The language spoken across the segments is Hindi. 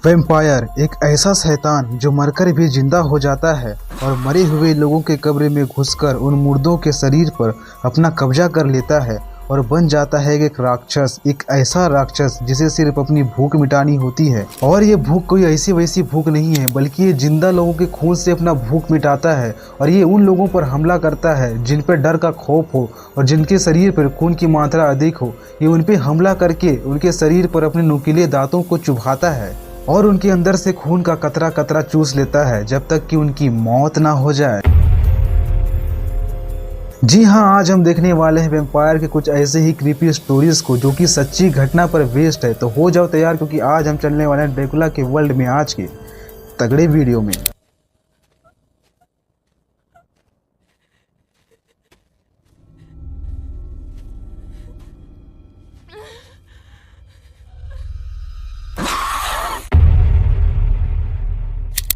वैम्पायर एक ऐसा शैतान जो मरकर भी जिंदा हो जाता है और मरे हुए लोगों के कब्र में घुसकर उन मुर्दों के शरीर पर अपना कब्जा कर लेता है और बन जाता है एक राक्षस, एक ऐसा राक्षस जिसे सिर्फ अपनी भूख मिटानी होती है। और ये भूख कोई ऐसी वैसी भूख नहीं है, बल्कि ये जिंदा लोगों के खून से अपना भूख मिटाता है। और ये उन लोगों पर हमला करता है जिन पर डर का खौफ हो और जिनके शरीर पर खून की मात्रा अधिक हो। ये उन पर हमला करके उनके शरीर पर अपने नुकीले दांतों को चुभाता है और उनके अंदर से खून का कतरा कतरा चूस लेता है जब तक कि उनकी मौत ना हो जाए। जी हाँ, आज हम देखने वाले हैं वैम्पायर के कुछ ऐसे ही क्रीपी स्टोरीज को जो कि सच्ची घटना पर बेस्ड है। तो हो जाओ तैयार, क्योंकि आज हम चलने वाले हैं ड्रैकुला के वर्ल्ड में आज के तगड़े वीडियो में।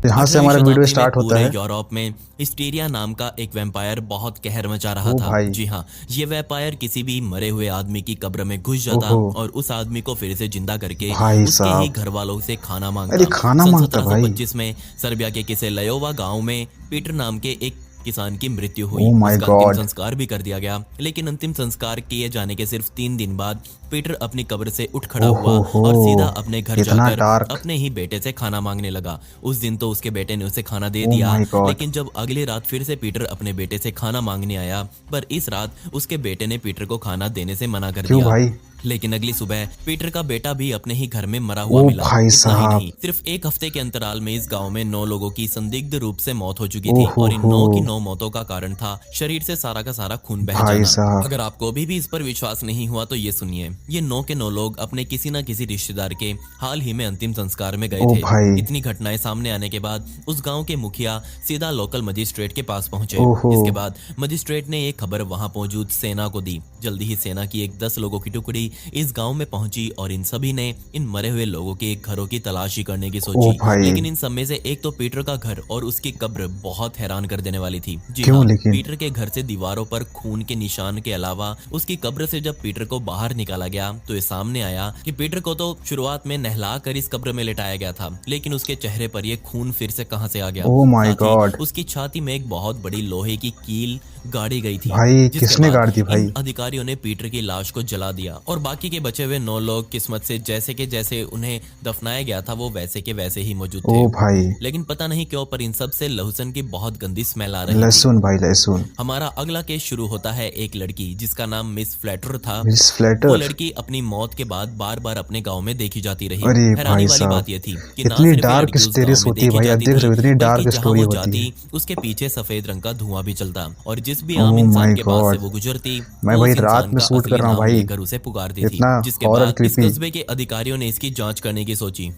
यहाँ से हमारा वीडियो स्टार्ट होता है। यूरोप में हिस्टीरिया नाम का एक वैम्पायर बहुत कहर मचा रहा था। जी हाँ, ये वैम्पायर किसी भी मरे हुए आदमी की कब्र में घुस जाता और उस आदमी को फिर से जिंदा करके उसके ही घर वालों से खाना मांगता। 1725 में सर्बिया के किसी लयोवा गांव में पीटर नाम के एक किसान की मृत्यु हुई। उसका अंतिम संस्कार भी कर दिया गया, लेकिन अंतिम संस्कार किए जाने के सिर्फ 3 दिन बाद पीटर अपनी कब्र से उठ खड़ा हुआ और सीधा अपने घर जाकर अपने ही बेटे से खाना मांगने लगा। उस दिन तो उसके बेटे ने उसे खाना दे दिया, लेकिन जब अगली रात फिर से पीटर अपने बेटे से खाना मांगने आया, पर इस रात उसके बेटे ने पीटर को खाना देने से मना कर दिया। लेकिन अगली सुबह पीटर का बेटा भी अपने ही घर में मरा हुआ मिला। इतना ही नहीं, सिर्फ 1 हफ्ते के अंतराल में इस गांव में 9 लोगों की संदिग्ध रूप से मौत हो चुकी थी और इन 9 की 9 मौतों का कारण था शरीर से सारा का सारा खून बह जाना। अगर आपको अभी भी इस पर विश्वास नहीं हुआ तो ये सुनिए, ये 9 के 9 लोग अपने किसी न किसी रिश्तेदार के हाल ही में अंतिम संस्कार में गए थे। इतनी घटनाएं सामने आने के बाद उस गाँव के मुखिया सीधा लोकल मजिस्ट्रेट के पास पहुंचे। इसके बाद मजिस्ट्रेट ने एक खबर वहाँ मौजूद सेना को दी। जल्दी ही सेना की एक 10 लोगों की टुकड़ी इस गांव में पहुंची और इन सभी ने इन मरे हुए लोगों के घरों की तलाशी करने की सोची। लेकिन इन सब में से एक तो पीटर का घर और उसकी कब्र बहुत हैरान कर देने वाली थी। जी हाँ, पीटर के घर से दीवारों पर खून के निशान के अलावा उसकी कब्र से जब पीटर को बाहर निकाला गया तो ये सामने आया कि पीटर को तो शुरुआत में नहला कर इस कब्र में लिटाया गया था, लेकिन उसके चेहरे पर यह खून फिर से कहां से आ गया। ओह माय गॉड, उसकी छाती में एक बहुत बड़ी लोहे की कील गाड़ी गई थी। भाई किसने गाड़ दी भाई? अधिकारियों ने पीटर की लाश को जला दिया और बाकी के बचे हुए 9 लोग किस्मत से जैसे के जैसे उन्हें दफनाया गया था वो वैसे के वैसे ही मौजूद थे। भाई, लेकिन पता नहीं क्यों पर इन सब से लहसुन की बहुत गंदी स्मेल आ रही थी। लहसुन भाई, लहसुन। हमारा अगला केस शुरू होता है एक लड़की जिसका नाम मिस फ्लैटर था। मिस फ्लैटर, वो लड़की अपनी मौत के बाद बार बार अपने गाँव में देखी जाती रही। हैरानी वाली बात यह थी कि इतनी डार्क स्टोरीज होती है भाई, आप देख रहे हो, इतनी डार्क स्टोरी होती है। उसके पीछे सफेद रंग का धुआं भी चलता और जिस भी आम इंसान के पास से वो गुजरती, मैं भाई रात में शूट कर रहा हूँ भाई, घर उसे पुकारती थी। जिसके बाद इस कस्बे के अधिकारियों ने इसकी जांच करने की सोची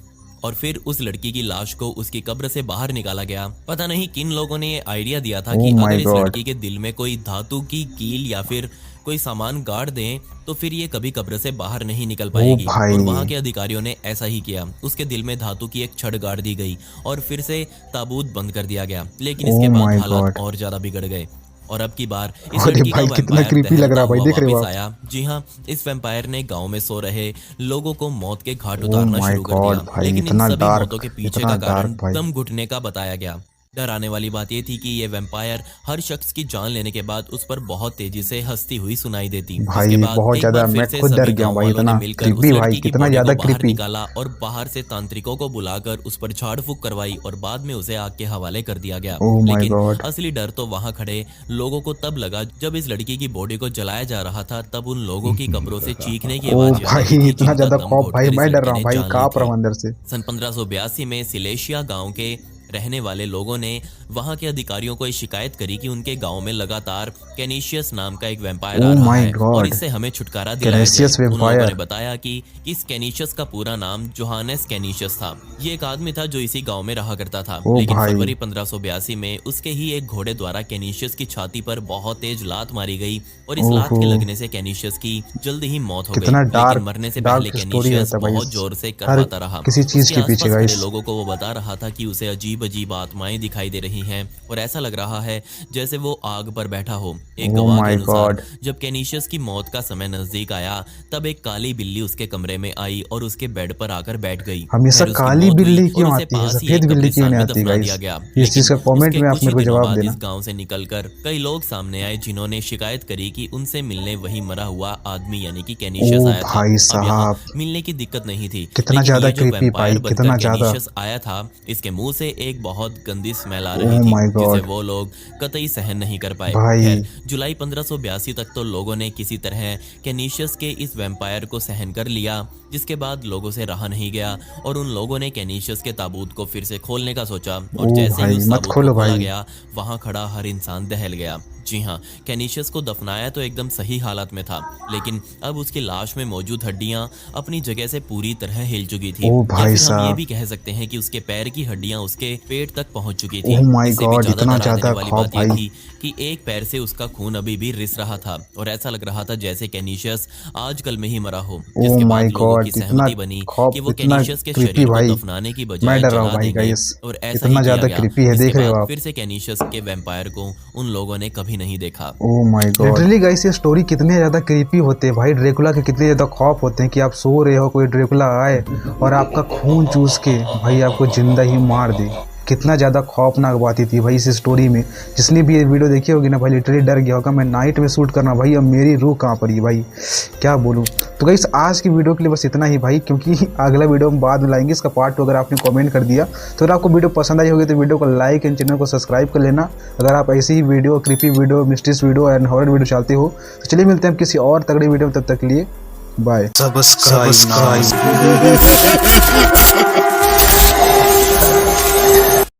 और फिर उस लड़की की लाश को उसकी कब्र से बाहर निकाला गया। पता नहीं किन लोगों ने ये आइडिया दिया था कि अगर इस लड़की के दिल में कोई धातु की कील या फिर कोई सामान गाड़ दें तो फिर ये कभी कब्र से बाहर नहीं निकल पाएगी। और वहाँ के अधिकारियों ने ऐसा ही किया। उसके दिल में धातु की एक छड़ गाड़ दी गई और फिर से ताबूत बंद कर दिया गया। लेकिन इसके बाद हालात और ज्यादा बिगड़ गए और अब की बार इस लड़की का वैम्पायर आया। जी हाँ, इस वैम्पायर ने गांव में सो रहे लोगों को मौत के घाट उतारना शुरू कर दिया। लेकिन इन सभी मौतों के पीछे का कारण दम घुटने का बताया गया। डराने वाली बात यह थी कि ये वैम्पायर हर शख्स की जान लेने के बाद उस पर बहुत तेजी से हंसती हुई सुनाई देती। भाई बहुत ज्यादा, मैं खुद डर गया भाई, इतना क्रीपी भाई, कितना ज्यादा क्रीपी। निकाला और बाहर से तांत्रिकों को बुलाकर उस पर झाड़ फूक करवाई और बाद में उसे आग के हवाले कर दिया गया। लेकिन असली डर तो वहाँ खड़े लोगों को तब लगा जब इस लड़की की बॉडी को जलाया जा रहा था। तब उन लोगों की कब्रों से चीखने की आवाज, इतना ज्यादा खौफ भाई, मैं डर रहा हूँ भाई, कांप रहा हूँ अंदर से। सन 1582 में सिलेशिया गाँव के रहने वाले लोगों ने वहां के अधिकारियों को शिकायत करी कि उनके गांव में लगातार कैनिशियस नाम का एक वैम्पायर आ रहा है और इससे हमें छुटकारा दिलाया गया। उन लोगों ने बताया कि इस कैनिशियस का पूरा नाम जोहानेस कैनिशियस था। ये एक आदमी था जो इसी गांव में रहा करता था। लेकिन फरवरी 1582 में उसके ही एक घोड़े द्वारा कैनिशियस की छाती पर बहुत तेज लात मारी गई और इस लात के लगने से कैनिशियस की जल्द ही मौत हो गई। लेकिन मरने से पहले कैनिशियस बहुत जोर से कराता रहा। किसी चीज के पीछे लोगों को वो बता रहा था कि उसे अजीब अजीब आत्माएं दिखाई दे रही हैं और ऐसा लग रहा है जैसे वो आग पर बैठा हो। एक गवाह के अनुसार जब कैनिशियस की मौत का समय नजदीक आया तब एक काली बिल्ली उसके कमरे में आई और उसके बेड पर आकर बैठ गई। हमेशा काली बिल्ली क्यों आती है, सफेद बिल्ली क्यों नहीं आती गाइस? इस चीज का कमेंट में आप मेरे को जवाब देना। इस गांव से निकलकर कई लोग सामने आए जिन्होंने शिकायत करी कि उनसे मिलने वही मरा हुआ आदमी यानी कि कैनिशियस आया था। भाई साहब, मिलने की दिक्कत नहीं थी, कितना ज्यादा क्रीपी भाई, कितना ज्यादा आया था। इसके मुंह से एक बहुत गंदी स्मेल आ रही थी जिसे वो लोग कतई सहन नहीं कर पाए। जुलाई 1582 तक तो लोगों ने किसी तरह कैनिशियस के इस वैम्पायर को सहन कर लिया, जिसके बाद लोगों से रहा नहीं गया और उन लोगों ने कैनिशियस के ताबूत को फिर से खोलने का सोचा और जैसे ही उस ताबूत को खोला गया वहां खड़ा हर इंसान दहल गया। जी हाँ, कैनिशियस को दफनाया तो एकदम सही हालत में था, लेकिन अब उसकी लाश में मौजूद हड्डियां अपनी जगह से पूरी तरह हिल चुकी थी। भाई हम ये भी कह सकते हैं कि उसके पैर की हड्डियां उसके पेट तक पहुंच चुकी थी। इससे भी ज्यादा डराने वाली बात ये थी कि एक पैर से उसका खून अभी भी रिस रहा था और ऐसा लग रहा था जैसे कैनिशियस आजकल में ही मरा हो। जिसके बाद लोगों की सहमति बनी कि वो कैनिशियस के शरीर को दफनाने की बजाय जला देंगे और ऐसा ही किया गया। इसके बाद फिर से कैनिशियस के वैम्पायर को उन लोगों ने कभी नहीं देखा। Oh my God, literally guys ये स्टोरी कितने ज्यादा क्रीपी होते हैं भाई। ड्रैकुला के कितने ज्यादा खौफ होते हैं कि आप सो रहे हो, कोई ड्रैकुला आए और आपका खून चूस के भाई आपको जिंदा ही मार दे। कितना ज़्यादा खौफनाक बातें थी भाई इस स्टोरी में। जिसने भी ये वीडियो देखी होगी ना भाई लिटरली डर गया होगा। मैं नाइट में शूट करना भाई, अब मेरी रूह कहाँ पर ही भाई, क्या बोलूँ। तो गाइस आज की वीडियो के लिए बस इतना ही भाई, क्योंकि अगला वीडियो हम बाद में लाएंगे इसका पार्ट 2। अगर आपने कमेंट कर दिया तो अगर आपको वीडियो पसंद आई होगी तो वीडियो को लाइक एंड चैनल को सब्सक्राइब कर लेना। अगर आप ऐसी ही video, creepy video, mysteries video and horror video चाहते हो तो चलिए मिलते हैं किसी और तगड़ी वीडियो में। तब तक के लिए बाय। सब्सक्राइब।